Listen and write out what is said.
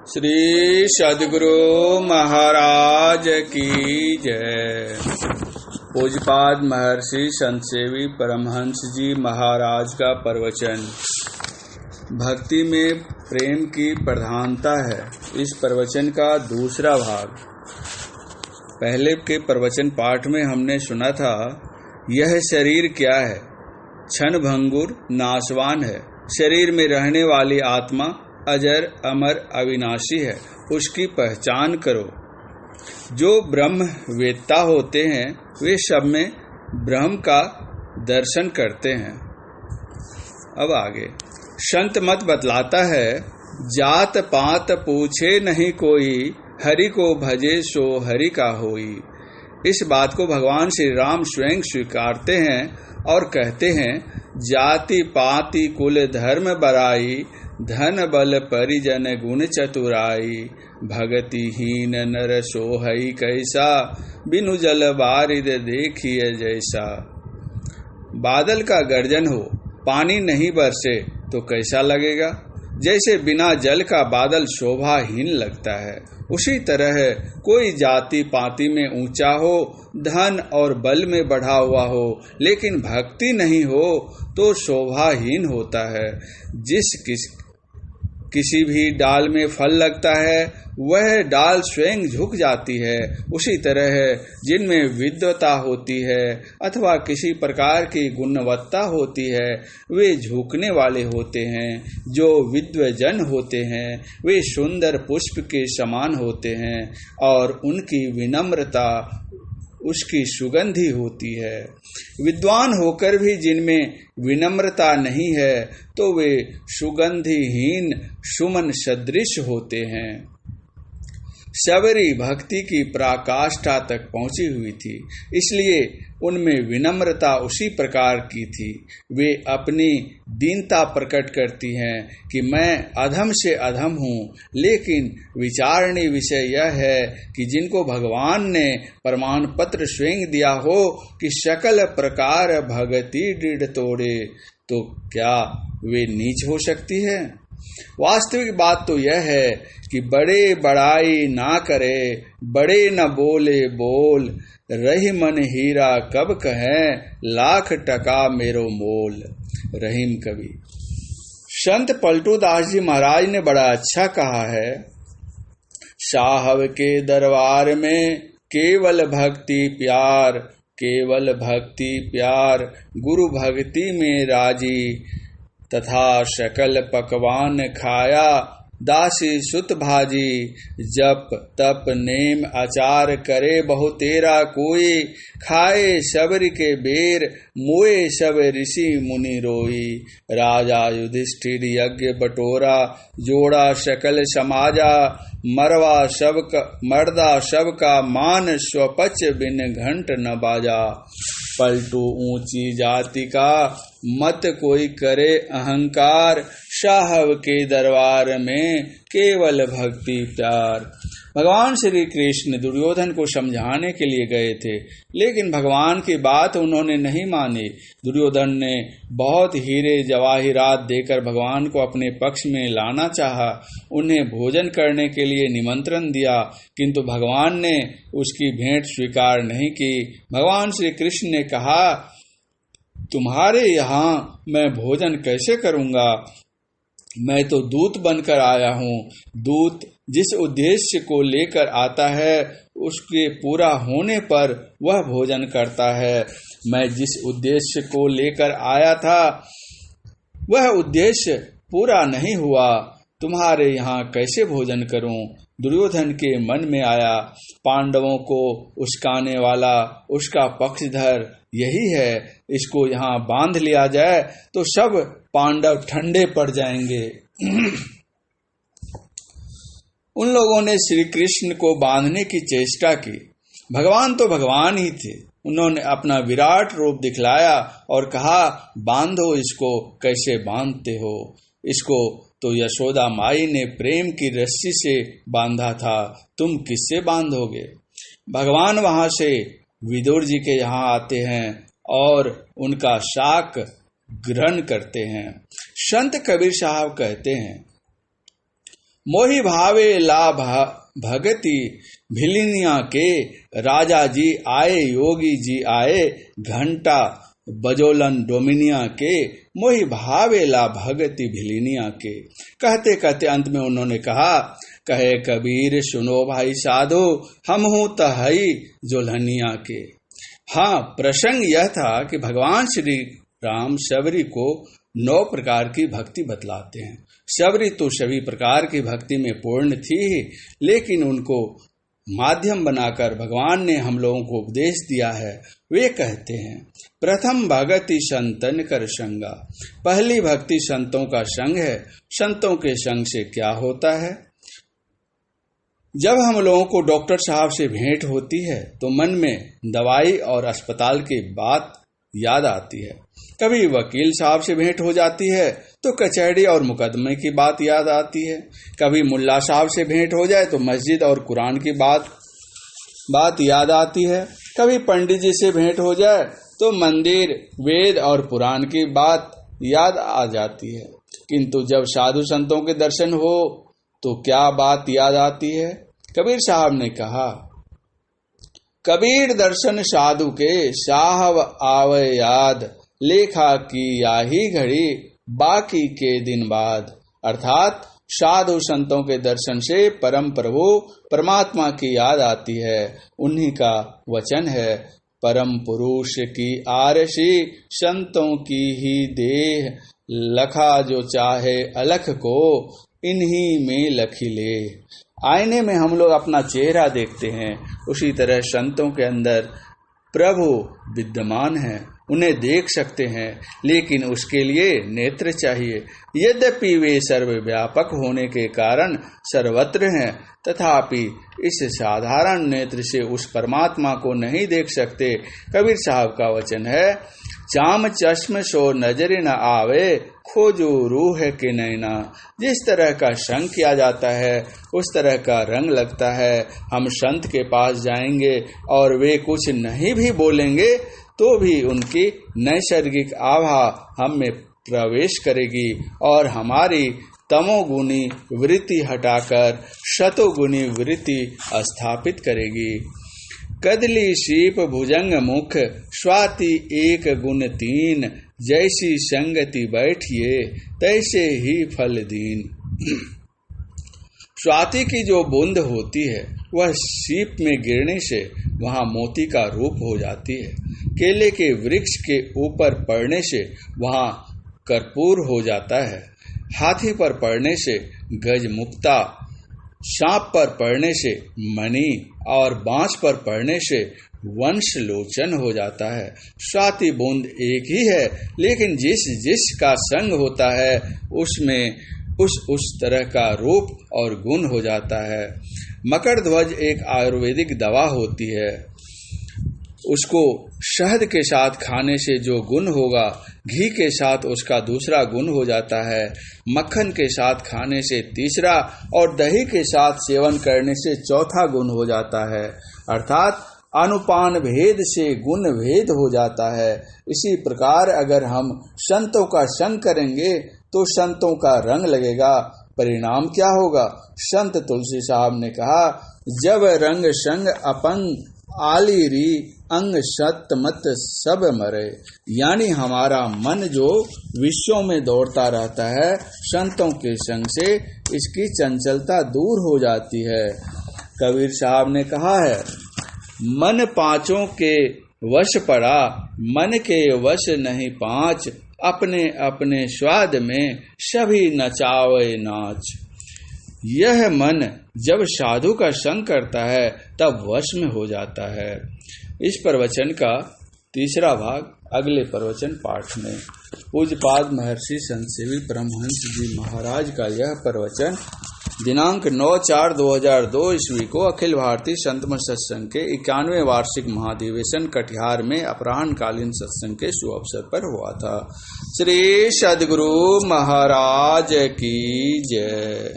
श्री सद्गुरु महाराज की जय। पूज्यपाद महर्षि संत सेवी परमहंस जी महाराज का प्रवचन। भक्ति में प्रेम की प्रधानता है। इस प्रवचन का दूसरा भाग। पहले के प्रवचन पाठ में हमने सुना था, यह शरीर क्या है? क्षण भंगुर नाशवान है। शरीर में रहने वाली आत्मा अजर अमर अविनाशी है। उसकी पहचान करो। जो ब्रह्म वेत्ता होते हैं वे सब में ब्रह्म का दर्शन करते हैं। अब आगे संत मत बतलाता है, जात पात पूछे नहीं कोई, हरि को भजे सो हरि का होई। इस बात को भगवान श्री राम स्वयं स्वीकारते हैं और कहते हैं, जाति पाति कुल धर्म बराई, धन बल परिजन गुण चतुराई। भगति हीन नर सोहई कैसा, बिनु जल बारिद देखिए जैसा। बादल का गर्जन हो, पानी नहीं बरसे तो कैसा लगेगा? जैसे बिना जल का बादल शोभाहीन लगता है, उसी तरह कोई जाति पाति में ऊंचा हो, धन और बल में बढ़ा हुआ हो, लेकिन भक्ति नहीं हो तो शोभाहीन होता है। किसी भी डाल में फल लगता है, वह डाल स्वयं झुक जाती है। उसी तरह जिनमें विद्वता होती है अथवा किसी प्रकार की गुणवत्ता होती है, वे झुकने वाले होते हैं। जो विद्वजन होते हैं वे सुंदर पुष्प के समान होते हैं और उनकी विनम्रता उसकी सुगंधी होती है। विद्वान होकर भी जिनमें विनम्रता नहीं है तो वे सुगंधिहीन सुमन सदृश होते हैं। सबरी भक्ति की पराकाष्ठा तक पहुंची हुई थी, इसलिए उनमें विनम्रता उसी प्रकार की थी। वे अपनी दीनता प्रकट करती हैं कि मैं अधम से अधम हूँ, लेकिन विचारणीय विषय यह है कि जिनको भगवान ने प्रमाण पत्र स्वयं दिया हो कि सकल प्रकार भगति दृढ़ तोड़े, तो क्या वे नीच हो सकती है? वास्तविक बात तो यह है कि बड़े बड़ाई ना करे, बड़े न बोले बोल, रही मन हीरा कब कहें, लाख टका मेरो मोल। रहीम कवि। संत पलटू दास जी महाराज ने बड़ा अच्छा कहा है, साहब के दरबार में केवल भक्ति प्यार, केवल भक्ति प्यार, गुरु भक्ति में राजी। तथा सकल पकवान खाया, दासी सुत भाजी। जप तप नेम आचार करे बहुतेरा कोई, खाए सबरी के बेर, मोए सब ऋषि मुनि रोई। राजा युधिष्ठिर यज्ञ बटोरा, जोड़ा सकल समाजा। मर्दा सबका मान, स्वपच बिन घंट न बाजा। पलटू ऊंची जाति का, मत कोई करे अहंकार, साहब के दरबार में केवल भक्ति प्यार। भगवान श्री कृष्ण दुर्योधन को समझाने के लिए गए थे, लेकिन भगवान की बात उन्होंने नहीं मानी। दुर्योधन ने बहुत हीरे जवाहिरात देकर भगवान को अपने पक्ष में लाना चाहा, उन्हें भोजन करने के लिए निमंत्रण दिया, किंतु भगवान ने उसकी भेंट स्वीकार नहीं की। भगवान श्री कृष्ण ने कहा, तुम्हारे यहाँ मैं भोजन कैसे करूंगा? मैं तो दूत बनकर आया हूँ। दूत जिस उद्देश्य को लेकर आता है, उसके पूरा होने पर वह भोजन करता है। मैं जिस उद्देश्य को लेकर आया था, वह उद्देश्य पूरा नहीं हुआ, तुम्हारे यहाँ कैसे भोजन करूं? दुर्योधन के मन में आया, पांडवों को उस्काने वाला उसका पक्षधर यही है, इसको यहाँ बांध लिया जाए तो सब पांडव ठंडे पड़ जाएंगे। उन लोगों ने श्री कृष्ण को बांधने की चेष्टा की। भगवान तो भगवान ही थे। उन्होंने अपना विराट रूप दिखलाया और कहा, बांधो इसको। कैसे बांधते हो? इसको तो यशोदा माई ने प्रेम की रस्सी से बांधा था, तुम किससे बांधोगे? भगवान वहां से विदुर जी के यहाँ आते हैं और उनका शाक ग्रहण करते हैं। संत कबीर साहब कहते हैं, मोहि भावे ला भगति भिलिनिया के, राजा जी आए योगी जी आए, घंटा बजोलन डोमिनिया के, मोहि भावे ला भगति भिलिनिया के। कहते कहते अंत में उन्होंने कहा, कहे कबीर सुनो भाई साधो, हम हूँ तहई जोल्हनिया के। हाँ, प्रसंग यह था कि भगवान श्री राम शबरी को 9 प्रकार की भक्ति बतलाते हैं। शबरी तो सभी प्रकार की भक्ति में पूर्ण थी ही, लेकिन उनको माध्यम बनाकर भगवान ने हम लोगों को उपदेश दिया है। वे कहते हैं, प्रथम भगति संतन कर संगा। पहली भक्ति संतों का संग है। संतों के संग से क्या होता है? जब हम लोगों को डॉक्टर साहब से भेंट होती है तो मन में दवाई और अस्पताल की बात याद आती है। कभी वकील साहब से भेंट हो जाती है तो कचहरी और मुकदमे की बात याद आती है। कभी मुल्ला साहब से भेंट हो जाए तो मस्जिद और कुरान की बात याद आती है। कभी पंडित जी से भेंट हो जाए तो मंदिर, वेद और पुराण की बात याद आ जाती है। किंतु जब साधु संतों के दर्शन हो तो क्या बात याद आती है? कबीर साहब ने कहा, कबीर दर्शन साधु के साहब आवे याद, लेखा की याही घड़ी बाकी के दिन बाद। अर्थात साधु संतों के दर्शन से परम प्रभु परमात्मा की याद आती है। उन्हीं का वचन है, परम पुरुष की आरसी संतों की ही देह, लखा जो चाहे अलख को इन्हीं में लखी ले। आईने में हम लोग अपना चेहरा देखते हैं, उसी तरह संतों के अंदर प्रभु विद्यमान है, उन्हें देख सकते हैं, लेकिन उसके लिए नेत्र चाहिए। यद्यपि वे सर्वव्यापक होने के कारण सर्वत्र हैं, तथापि इस साधारण नेत्र से उस परमात्मा को नहीं देख सकते। कबीर साहब का वचन है, चाम चश्म सो नजर न आवे, खोजो रूह के नैना। जिस तरह का संग किया जाता है उस तरह का रंग लगता है। हम संत के पास जाएंगे और वे कुछ नहीं भी बोलेंगे तो भी उनकी नैसर्गिक आभा हम में प्रवेश करेगी और हमारी तमोगुणी वृत्ति हटाकर शतोगुणी वृत्ति स्थापित करेगी। कदली शीप भुजंग मुख, स्वाति एक गुण 3, जैसी संगति बैठिए तैसे ही फल दीन। स्वाति की जो बूंद होती है वह सीप में गिरने से वहां मोती का रूप हो जाती है। केले के वृक्ष के ऊपर पड़ने से वहां कर्पूर हो जाता है। हाथी पर पड़ने से गज मुक्ता, सांप पर पड़ने से मणि और बांस पर पड़ने से वंश लोचन हो जाता है। स्वाति बूंद एक ही है, लेकिन जिस का संग होता है उसमें उस तरह का रूप और गुण हो जाता है। मकर ध्वज एक आयुर्वेदिक दवा होती है। उसको शहद के साथ खाने से जो गुण होगा, घी के साथ उसका दूसरा गुण हो जाता है, मक्खन के साथ खाने से तीसरा और दही के साथ सेवन करने से चौथा गुण हो जाता है। अर्थात अनुपान भेद से गुण भेद हो जाता है। इसी प्रकार अगर हम संतों का संग करेंगे तो संतों का रंग लगेगा। परिणाम क्या होगा? संत तुलसी साहब ने कहा, जब रंग संग अपन आली री अंग सत मत सब मरे। यानी हमारा मन जो विश्वों में दौड़ता रहता है, संतों के संग से इसकी चंचलता दूर हो जाती है। कबीर साहब ने कहा है, मन पांचों के वश पड़ा, मन के वश नहीं पांच, अपने अपने स्वाद में सभी नचावे नाच। यह मन जब साधु का संग करता है तब वश में हो जाता है। इस प्रवचन का तीसरा भाग अगले प्रवचन पाठ में। पूज्यपाद महर्षि संत सेवी परमहंस जी महाराज का यह प्रवचन दिनांक 9/4/2002 ईस्वी को अखिल भारतीय संत मत सत्संग के 91वें वार्षिक महाधिवेशन कटिहार में अपराह्न कालीन सत्संग के शुभ अवसर पर हुआ था। श्री सद्गुरु महाराज की जय।